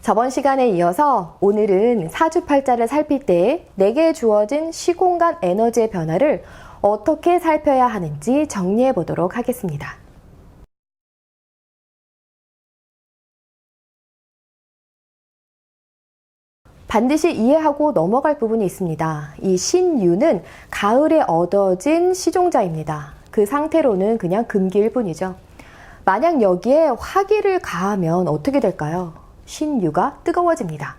저번 시간에 이어서 오늘은 사주팔자를 살필 때 내게 주어진 시공간 에너지의 변화를 어떻게 살펴야 하는지 정리해 보도록 하겠습니다. 반드시 이해하고 넘어갈 부분이 있습니다. 이 신유는 가을에 얻어진 시종자입니다. 그 상태로는 그냥 금기일 뿐이죠. 만약 여기에 화기를 가하면 어떻게 될까요? 신유가 뜨거워집니다.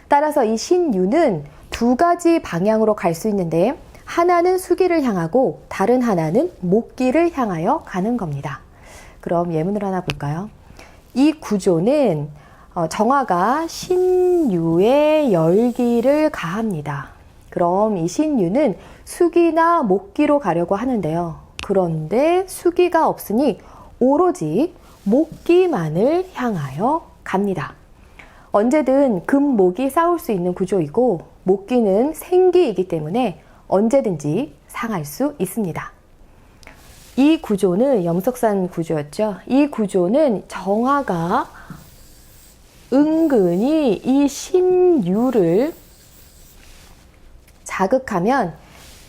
따라서 이 신유는 두 가지 방향으로 갈 수 있는데 하나는 수기를 향하고 다른 하나는 목기를 향하여 가는 겁니다. 그럼 예문을 하나 볼까요? 이 구조는 정화가 신유의 열기를 가합니다. 그럼 이 신유는 수기나 목기로 가려고 하는데요. 그런데 수기가 없으니 오로지 목기만을 향하여 갑니다. 언제든 금, 목이 싸울 수 있는 구조이고 목기는 생기이기 때문에 언제든지 상할 수 있습니다. 이 구조는 염석산 구조였죠. 이 구조는 정화가 은근히 이 신유를 자극하면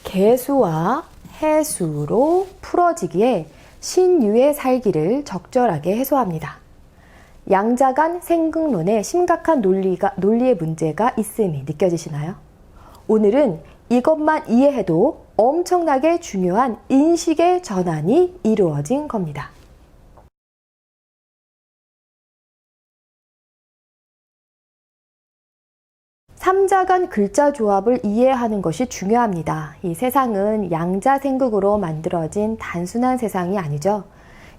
개수와 해수로 풀어지기에 신유의 살기를 적절하게 해소합니다. 양자간 생극론에 심각한 논리의 문제가 있음이 느껴지시나요? 오늘은 이것만 이해해도 엄청나게 중요한 인식의 전환이 이루어진 겁니다. 삼자간 글자 조합을 이해하는 것이 중요합니다. 이 세상은 양자생극으로 만들어진 단순한 세상이 아니죠.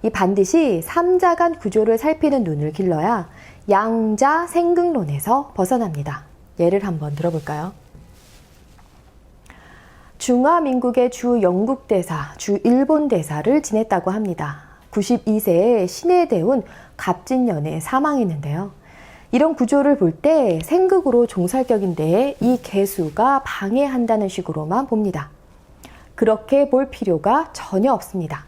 이 반드시 삼자간 구조를 살피는 눈을 길러야 양자생극론에서 벗어납니다. 예를 한번 들어볼까요? 중화민국의 주 영국대사, 주 일본대사를 지냈다고 합니다. 92세에 신해대운 갑진년에 사망했는데요. 이런 구조를 볼 때 생극으로 종살격인데 이 개수가 방해한다는 식으로만 봅니다. 그렇게 볼 필요가 전혀 없습니다.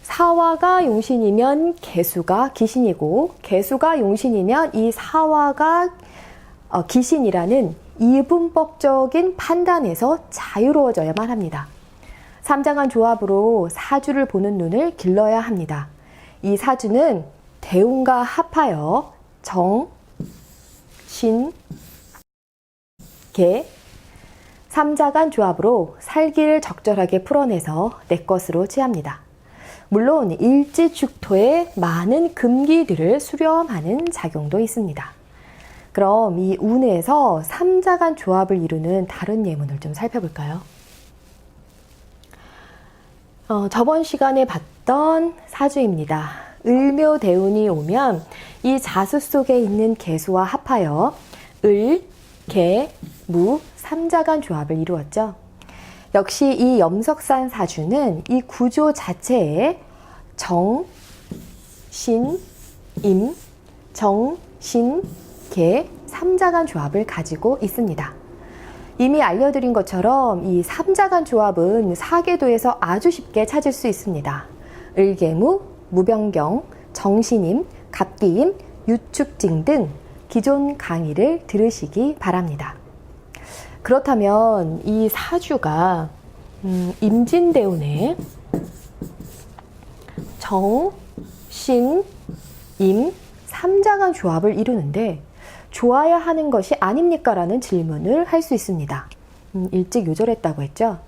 사화가 용신이면 개수가 기신이고 개수가 용신이면 이 사화가 기신이라는 이분법적인 판단에서 자유로워져야만 합니다. 삼자간 조합으로 사주를 보는 눈을 길러야 합니다. 이 사주는 대운과 합하여 정, 신, 개, 삼자간 조합으로 살기를 적절하게 풀어내서 내 것으로 취합니다. 물론 일지축토에 많은 금기들을 수렴하는 작용도 있습니다. 그럼 이 운에서 삼자간 조합을 이루는 다른 예문을 좀 살펴볼까요? 저번 시간에 봤던 사주입니다. 을묘대운이 오면 이 자수 속에 있는 개수와 합하여 을, 개, 무, 삼자간 조합을 이루었죠. 역시 이 염석산 사주는 이 구조 자체에 정, 신, 임, 정, 신, 개, 삼자간 조합을 가지고 있습니다. 이미 알려드린 것처럼 이 삼자간 조합은 사계도에서 아주 쉽게 찾을 수 있습니다. 을개무, 무병경, 정신임, 갑기임, 유축징 등 기존 강의를 들으시기 바랍니다. 그렇다면 이 사주가 임진대운에 정, 신, 임, 삼자간 조합을 이루는데 좋아야 하는 것이 아닙니까? 라는 질문을 할 수 있습니다. 일찍 요절했다고 했죠.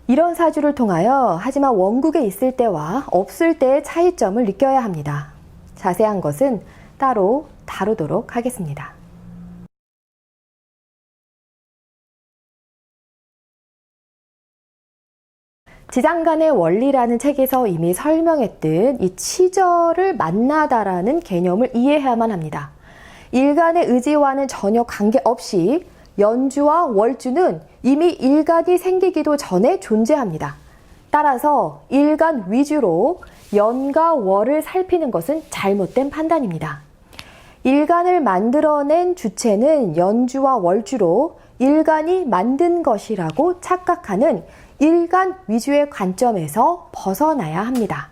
이런 사주를 통하여 하지만 원국에 있을 때와 없을 때의 차이점을 느껴야 합니다. 자세한 것은 따로 다루도록 하겠습니다. 지장간의 원리라는 책에서 이미 설명했듯 이 치절을 만나다라는 개념을 이해해야만 합니다. 일간의 의지와는 전혀 관계없이 연주와 월주는 이미 일간이 생기기도 전에 존재합니다. 따라서 일간 위주로 연과 월을 살피는 것은 잘못된 판단입니다. 일간을 만들어낸 주체는 연주와 월주로 일간이 만든 것이라고 착각하는 일간 위주의 관점에서 벗어나야 합니다.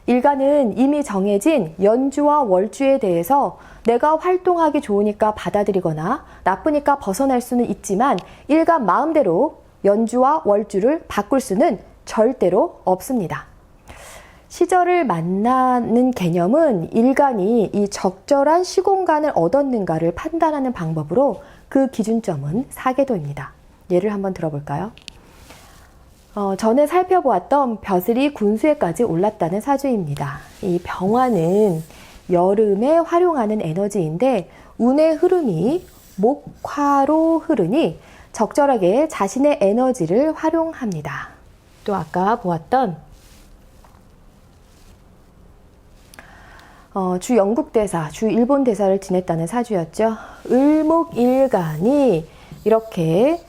일간은 이미 정해진 연주와 월주에 대해서 내가 활동하기 좋으니까 받아들이거나 나쁘니까 벗어날 수는 있지만 일간 마음대로 연주와 월주를 바꿀 수는 절대로 없습니다. 시절을 만나는 개념은 일간이 이 적절한 시공간을 얻었는가를 판단하는 방법으로 그 기준점은 사계도입니다. 예를 한번 들어볼까요? 전에 살펴보았던 벼슬이 군수에까지 올랐다는 사주입니다. 이 병화는 여름에 활용하는 에너지인데 운의 흐름이 목화로 흐르니 적절하게 자신의 에너지를 활용합니다. 또 아까 보았던 주 영국 대사, 주 일본 대사를 지냈다는 사주였죠. 을목일간이 이렇게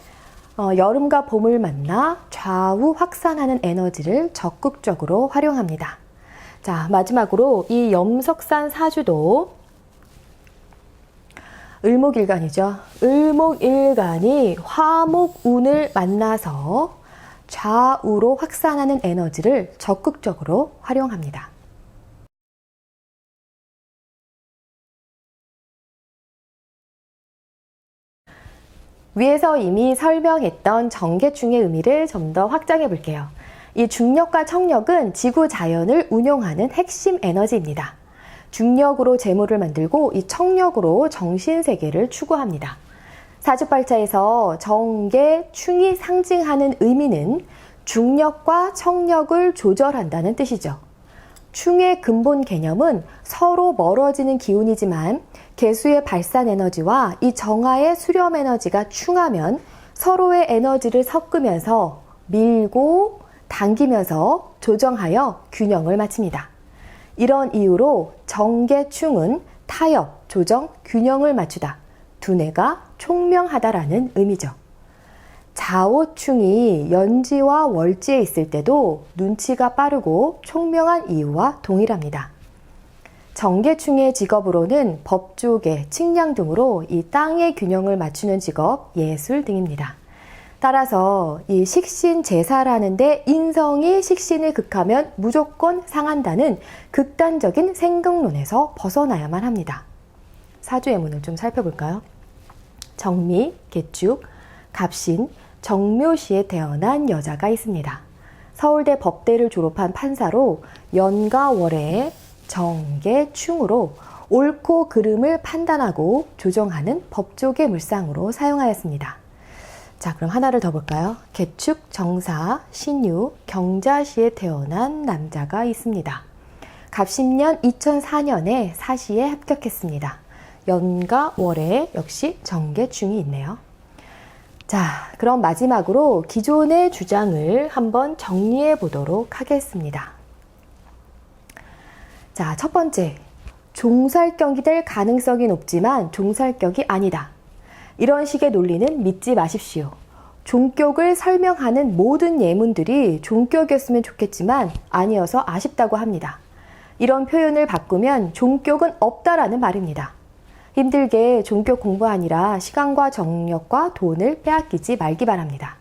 여름과 봄을 만나 좌우 확산하는 에너지를 적극적으로 활용합니다. 자, 마지막으로 이 염석산 사주도 을목일간이죠. 을목일간이 화목운을 만나서 좌우로 확산하는 에너지를 적극적으로 활용합니다. 위에서 이미 설명했던 정계충의 의미를 좀 더 확장해 볼게요. 이 중력과 청력은 지구 자연을 운용하는 핵심 에너지입니다. 중력으로 재물을 만들고 이 청력으로 정신세계를 추구합니다. 사주팔자에서 정계충이 상징하는 의미는 중력과 청력을 조절한다는 뜻이죠. 충의 근본 개념은 서로 멀어지는 기운이지만 개수의 발산 에너지와 이 정화의 수렴 에너지가 충하면 서로의 에너지를 섞으면서 밀고 당기면서 조정하여 균형을 맞춥니다. 이런 이유로 정계충은 타협, 조정, 균형을 맞추다, 두뇌가 총명하다라는 의미죠. 자오충이 연지와 월지에 있을 때도 눈치가 빠르고 총명한 이유와 동일합니다. 정계충의 직업으로는 법조계, 측량 등으로 이 땅의 균형을 맞추는 직업, 예술 등입니다. 따라서 이 식신제사라는데 인성이 식신을 극하면 무조건 상한다는 극단적인 생각론에서 벗어나야만 합니다. 사주의 문을 좀 살펴볼까요? 정미, 개축, 갑신, 정묘시에 태어난 여자가 있습니다. 서울대 법대를 졸업한 판사로 연과 월의 정계충으로 옳고 그름을 판단하고 조정하는 법조계 물상으로 사용하였습니다. 자, 그럼 하나를 더 볼까요? 개축, 정사, 신유, 경자시에 태어난 남자가 있습니다. 갑신년 2004년에 사시에 합격했습니다. 연과 월에 역시 정계충이 있네요. 자, 그럼 마지막으로 기존의 주장을 한번 정리해 보도록 하겠습니다. 자, 첫 번째, 종살격이 될 가능성이 높지만 종살격이 아니다. 이런 식의 논리는 믿지 마십시오. 종격을 설명하는 모든 예문들이 종격이었으면 좋겠지만 아니어서 아쉽다고 합니다. 이런 표현을 바꾸면 종격은 없다라는 말입니다. 힘들게 종격 공부하니라 시간과 정력과 돈을 빼앗기지 말기 바랍니다.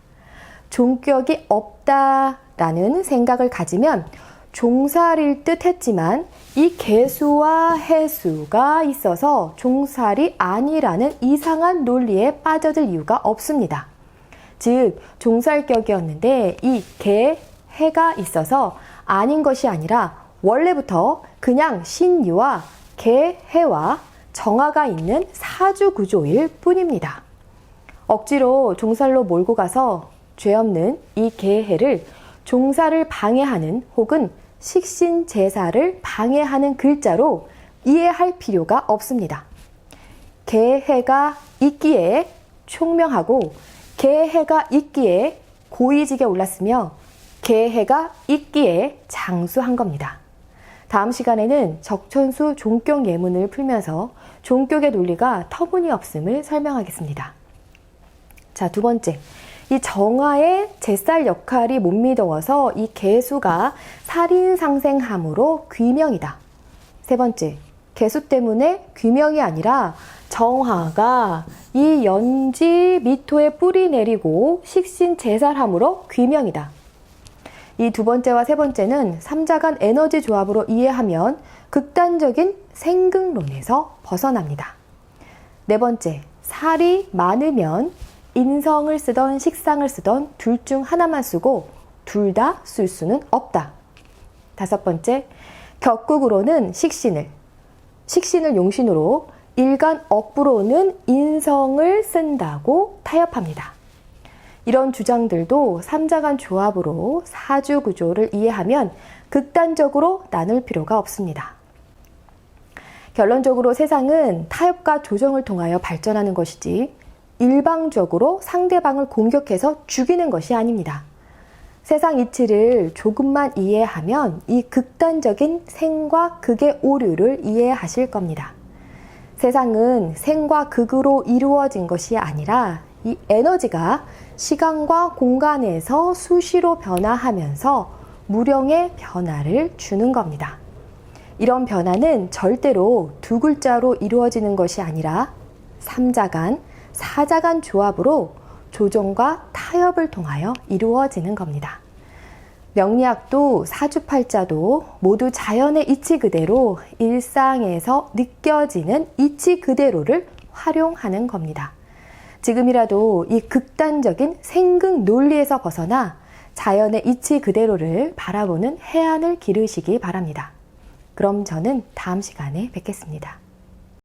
종격이 없다라는 생각을 가지면 종살일 듯 했지만 이 개수와 해수가 있어서 종살이 아니라는 이상한 논리에 빠져들 이유가 없습니다. 즉, 종살격이었는데 이 개, 해가 있어서 아닌 것이 아니라 원래부터 그냥 신유와 개, 해와 정화가 있는 사주 구조일 뿐입니다. 억지로 종살로 몰고 가서 죄 없는 이 개, 해를 종살을 방해하는 혹은 식신제사를 방해하는 글자로 이해할 필요가 없습니다. 개해가 있기에 총명하고 개해가 있기에 고위직에 올랐으며 개해가 있기에 장수한 겁니다. 다음 시간에는 적천수 종격 예문을 풀면서 종격의 논리가 터무니없음을 설명하겠습니다. 자, 두 번째. 이 정화의 제살 역할이 못 믿어서 이 개수가 살인상생함으로 귀명이다. 세 번째, 개수 때문에 귀명이 아니라 정화가 이 연지 미토에 뿌리 내리고 식신 제살함으로 귀명이다. 이 두 번째와 세 번째는 삼자간 에너지 조합으로 이해하면 극단적인 생극론에서 벗어납니다. 네 번째, 살이 많으면 인성을 쓰던 식상을 쓰던 둘 중 하나만 쓰고 둘 다 쓸 수는 없다. 다섯 번째, 격국으로는 식신을 용신으로 일간 억부로는 인성을 쓴다고 타협합니다. 이런 주장들도 삼자간 조합으로 사주 구조를 이해하면 극단적으로 나눌 필요가 없습니다. 결론적으로 세상은 타협과 조정을 통하여 발전하는 것이지 일방적으로 상대방을 공격해서 죽이는 것이 아닙니다. 세상 이치를 조금만 이해하면 이 극단적인 생과 극의 오류를 이해하실 겁니다. 세상은 생과 극으로 이루어진 것이 아니라 이 에너지가 시간과 공간에서 수시로 변화하면서 무령의 변화를 주는 겁니다. 이런 변화는 절대로 두 글자로 이루어지는 것이 아니라 삼자간, 사자간 조합으로 조정과 타협을 통하여 이루어지는 겁니다. 명리학도 사주팔자도 모두 자연의 이치 그대로 일상에서 느껴지는 이치 그대로를 활용하는 겁니다. 지금이라도 이 극단적인 생극 논리에서 벗어나 자연의 이치 그대로를 바라보는 해안을 기르시기 바랍니다. 그럼 저는 다음 시간에 뵙겠습니다.